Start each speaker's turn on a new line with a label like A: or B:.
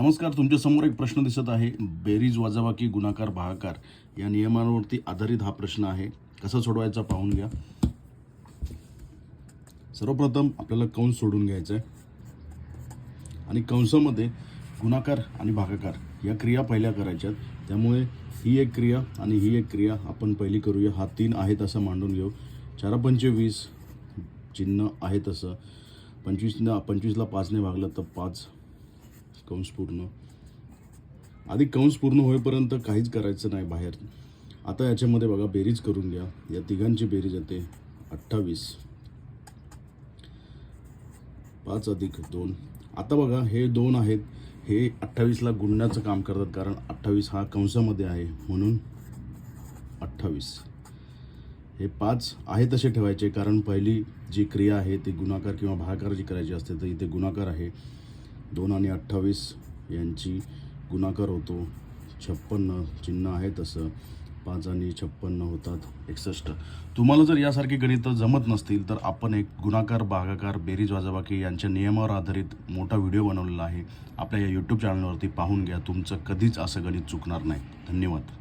A: नमस्कार. तुमच्यासमोर एक प्रश्न दिसत आहे. बेरीज, वजाबाकी, गुणाकार, भागाकार या नियमांवरती आधारित हा प्रश्न आहे. कसा सोडवायचा पाहून घ्या. सर्वप्रथम आपल्याला कंस सोडून घ्यायचा आहे आणि कंसामध्ये गुणाकार आणि भागाकार या क्रिया पहिल्या करायच्यात. त्यामुळे ही एक क्रिया आणि ही एक क्रिया आपण पहिली करूया. हा 3 आहेत असं मांडून घेऊ. 4 पंचे 20 चिन्ह आहे तसं 25ला 5ने भागलं तर 5 कंस पूर्ण. आधी कंस पूर्ण होईपर्यंत काहीच करायचं नाही बाहेर. आता याच्यामध्ये बघा बेरीज करून घ्या. या तिघांची बेरीज येते 28. 5 अधिक 2. आता बघा हे 2 आहेत, हे 28ला गुणण्याचं काम करतात, कारण 28 हा कंसामध्ये आहे म्हणून 28. हे 5 आहे तसे ठेवायचे, कारण पहिली जी क्रिया आहे ती गुणाकार किंवा भागाकार जी करायची असते, तर इथे गुणाकार आहे. 2 आणि 28 यांची गुणाकार होतो 56. चिन्ह आहे तसं 5 आणि 56 होतात 61. तुम्हाला जर यासारखी गणित जमत नसतील तर आपण एक गुणाकार, भागाकार, बेरीज, वजाबाकी यांच्या नियमावर आधारित मोठा व्हिडिओ बनवलेला आहे. आपल्या या यूट्यूब चॅनलवरती पाहून घ्या. तुमचं कधीच असं गणित चुकणार नाही. धन्यवाद.